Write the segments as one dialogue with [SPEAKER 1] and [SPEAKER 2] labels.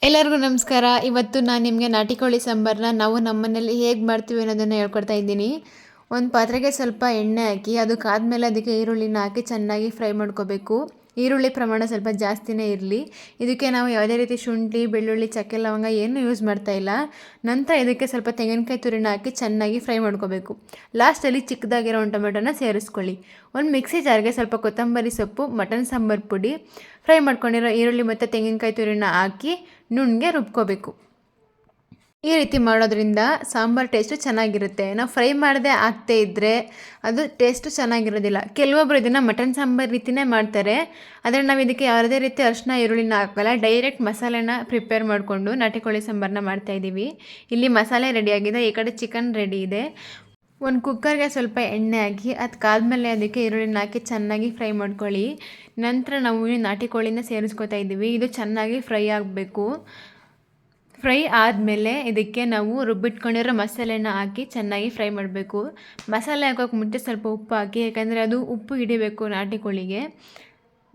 [SPEAKER 1] ಎಲ್ಲರಿಗೂ ನಮಸ್ಕಾರ. ಇವತ್ತು ನಾನು ನಿಮಗೆ ನಾಟಿ ಕೋಳಿ ಸಾಂಬಾರನ್ನ ನಾವು ನಮ್ಮನೇಲಿ ಹೇಗೆ ಮಾಡ್ತೀವಿ ಅನ್ನೋದನ್ನು ಹೇಳ್ಕೊಡ್ತಾ ಇದ್ದೀನಿ. ಒಂದು ಪಾತ್ರೆಗೆ ಸ್ವಲ್ಪ ಎಣ್ಣೆ ಹಾಕಿ ಅದಕ್ಕಾದ್ಮೇಲೆ ಅದಕ್ಕೆ ಈರುಳ್ಳಿನ ಹಾಕಿ ಚೆನ್ನಾಗಿ ಫ್ರೈ ಮಾಡ್ಕೋಬೇಕು. ಈರುಳ್ಳಿ ಪ್ರಮಾಣ ಸ್ವಲ್ಪ ಜಾಸ್ತಿನೇ ಇರಲಿ. ಇದಕ್ಕೆ ನಾವು ಯಾವುದೇ ರೀತಿ ಶುಂಠಿ, ಬೆಳ್ಳುಳ್ಳಿ, ಚಕ್ಕೆ, ಲವಂಗ ಏನು ಯೂಸ್ ಮಾಡ್ತಾ ಇಲ್ಲ. ನಂತರ ಇದಕ್ಕೆ ಸ್ವಲ್ಪ ತೆಂಗಿನಕಾಯಿ ತುರಿನ ಹಾಕಿ ಚೆನ್ನಾಗಿ ಫ್ರೈ ಮಾಡ್ಕೋಬೇಕು. ಲಾಸ್ಟಲ್ಲಿ ಚಿಕ್ಕದಾಗಿರೋ ಒಂದು ಟೊಮೆಟೊನ ಸೇರಿಸ್ಕೊಳ್ಳಿ. ಒಂದು ಮಿಕ್ಸಿ ಜಾರ್ಗೆ ಸ್ವಲ್ಪ ಕೊತ್ತಂಬರಿ ಸೊಪ್ಪು, ಮಟನ್ ಸಾಂಬಾರು ಪುಡಿ, ಫ್ರೈ ಮಾಡ್ಕೊಂಡಿರೋ ಈರುಳ್ಳಿ ಮತ್ತು ತೆಂಗಿನಕಾಯಿ ತುರಿನ ಹಾಕಿ ನುಣ್ಣಗೆ ರುಬ್ಕೋಬೇಕು. ಈ ರೀತಿ ಮಾಡೋದ್ರಿಂದ ಸಾಂಬಾರು ಟೇಸ್ಟು ಚೆನ್ನಾಗಿರುತ್ತೆ. ನಾವು ಫ್ರೈ ಮಾಡದೆ ಹಾಕ್ತೇ ಇದ್ದರೆ ಅದು ಟೇಸ್ಟು ಚೆನ್ನಾಗಿರೋದಿಲ್ಲ. ಕೆಲವೊಬ್ಬರು ಇದನ್ನು ಮಟನ್ ಸಾಂಬಾರು ರೀತಿಯೇ ಮಾಡ್ತಾರೆ. ಆದರೆ ನಾವು ಇದಕ್ಕೆ ಯಾವುದೇ ರೀತಿ ಅರಿಶಿನ, ಈರುಳ್ಳಿನ ಹಾಕಲ್ಲ. ಡೈರೆಕ್ಟ್ ಮಸಾಲೆನ ಪ್ರಿಪೇರ್ ಮಾಡಿಕೊಂಡು ನಾಟಿ ಕೋಳಿ ಸಾಂಬಾರನ್ನ ಮಾಡ್ತಾಯಿದ್ದೀವಿ. ಇಲ್ಲಿ ಮಸಾಲೆ ರೆಡಿಯಾಗಿದೆ, ಈ ಕಡೆ ಚಿಕನ್ ರೆಡಿ ಇದೆ. ಒಂದು ಕುಕ್ಕರ್ಗೆ ಸ್ವಲ್ಪ ಎಣ್ಣೆ ಹಾಕಿ ಅದಕ್ಕಾದ್ಮೇಲೆ ಅದಕ್ಕೆ ಈರುಳ್ಳಿನ ಹಾಕಿ ಚೆನ್ನಾಗಿ ಫ್ರೈ ಮಾಡ್ಕೊಳ್ಳಿ. ನಂತರ ನಾವು ನಾಟಿ ಕೋಳಿನ ಸೇರಿಸ್ಕೊತಾ ಇದ್ದೀವಿ. ಇದು ಚೆನ್ನಾಗಿ ಫ್ರೈ ಆಗಬೇಕು. ಫ್ರೈ ಆದಮೇಲೆ ಇದಕ್ಕೆ ನಾವು ರುಬ್ಬಿಟ್ಕೊಂಡಿರೋ ಮಸಾಲೆನ ಹಾಕಿ ಚೆನ್ನಾಗಿ ಫ್ರೈ ಮಾಡಬೇಕು. ಮಸಾಲೆ ಹಾಕೋಕೆ ಮುಂಚೆ ಸ್ವಲ್ಪ ಉಪ್ಪು ಹಾಕಿ, ಯಾಕಂದರೆ ಅದು ಉಪ್ಪು ಹಿಡಿಬೇಕು ನಾಟಿ ಕೋಳಿಗೆ.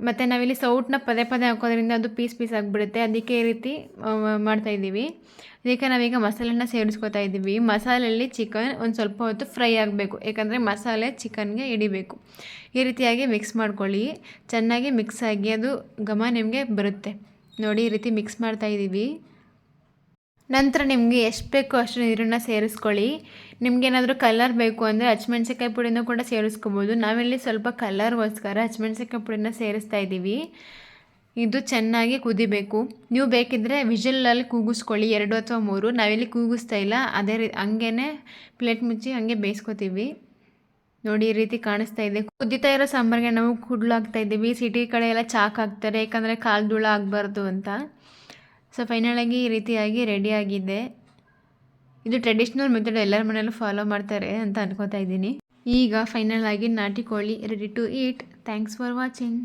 [SPEAKER 1] ಮತ್ತು ನಾವಿಲ್ಲಿ ಸೌಟನ್ನ ಪದೇ ಪದೇ ಹಾಕೋದ್ರಿಂದ ಅದು ಪೀಸ್ ಆಗಿಬಿಡುತ್ತೆ. ಅದಕ್ಕೆ ಈ ರೀತಿ ಮಾಡ್ತಾಯಿದ್ದೀವಿ. ಇದಕ್ಕೆ ನಾವೀಗ ಮಸಾಲೆನ ಸೇರಿಸ್ಕೊತಾ ಇದ್ದೀವಿ. ಮಸಾಲೆಯಲ್ಲಿ ಚಿಕನ್ ಒಂದು ಸ್ವಲ್ಪ ಹೊತ್ತು ಫ್ರೈ ಆಗಬೇಕು, ಯಾಕಂದರೆ ಮಸಾಲೆ ಚಿಕನ್ಗೆ ಹಿಡಿಬೇಕು. ಈ ರೀತಿಯಾಗಿ ಮಿಕ್ಸ್ ಮಾಡ್ಕೊಳ್ಳಿ. ಚೆನ್ನಾಗಿ ಮಿಕ್ಸ್ ಆಗಿ ಅದು ಘಮ ನಿಮಗೆ ಬರುತ್ತೆ ನೋಡಿ. ಈ ರೀತಿ ಮಿಕ್ಸ್ ಮಾಡ್ತಾಯಿದ್ದೀವಿ. ನಂತರ ನಿಮಗೆ ಎಷ್ಟು ಬೇಕೋ ಅಷ್ಟು ನೀರನ್ನು ಸೇರಿಸ್ಕೊಳ್ಳಿ. ನಿಮಗೇನಾದರೂ ಕಲರ್ ಬೇಕು ಅಂದರೆ ಹಸಿಮೆಣ್ಸಿಕಾಯಿ ಪುಡಿನೂ ಕೂಡ ಸೇರಿಸ್ಕೋಬೋದು. ನಾವಿಲ್ಲಿ ಸ್ವಲ್ಪ ಕಲರ್ಗೋಸ್ಕರ ಹಸಿಮೆಣ್ಸಿಕಾಯಿ ಪುಡಿನ ಸೇರಿಸ್ತಾ ಇದ್ದೀವಿ. ಇದು ಚೆನ್ನಾಗಿ ಕುದಿಬೇಕು. ನೀವು ಬೇಕಿದ್ದರೆ ವಿಷಲಲ್ಲಿ ಕೂಗಿಸ್ಕೊಳ್ಳಿ, 2 ಅಥವಾ 3. ನಾವಿಲ್ಲಿ ಕೂಗಿಸ್ತಾ ಇಲ್ಲ, ಅದೇ ಹಂಗೇ ಪ್ಲೇಟ್ ಮುಚ್ಚಿ ಹಾಗೆ ಬೇಯಿಸ್ಕೊತೀವಿ ನೋಡಿ. ಈ ರೀತಿ ಕಾಣಿಸ್ತಾ ಇದೆ. ಕುದಿತಾ ಇರೋ ಸಾಂಬಾರಿಗೆ ನಾವು ಕುಡ್ಲು ಹಾಕ್ತಾ ಇದ್ದೀವಿ. ಸಿಟಿ ಕಡೆ ಎಲ್ಲ ಚಾಕ್ ಹಾಕ್ತಾರೆ, ಯಾಕಂದರೆ ಕಾಲು ಧೂಳ ಆಗಬಾರ್ದು ಅಂತ. ಸೊ ಫೈನಲಾಗಿ ಈ ರೀತಿಯಾಗಿ ರೆಡಿಯಾಗಿದೆ. ಇದು ಟ್ರೆಡಿಷ್ನಲ್ ಮೆಥಡ್, ಎಲ್ಲರ ಮನೆಯಲ್ಲೂ ಫಾಲೋ ಮಾಡ್ತಾರೆ ಅಂತ ಅನ್ಕೋತಾ ಇದ್ದೀನಿ. ಈಗ ಫೈನಲ್ ಆಗಿ ನಾಟಿ ಕೋಳಿ ready to eat. Thanks for watching.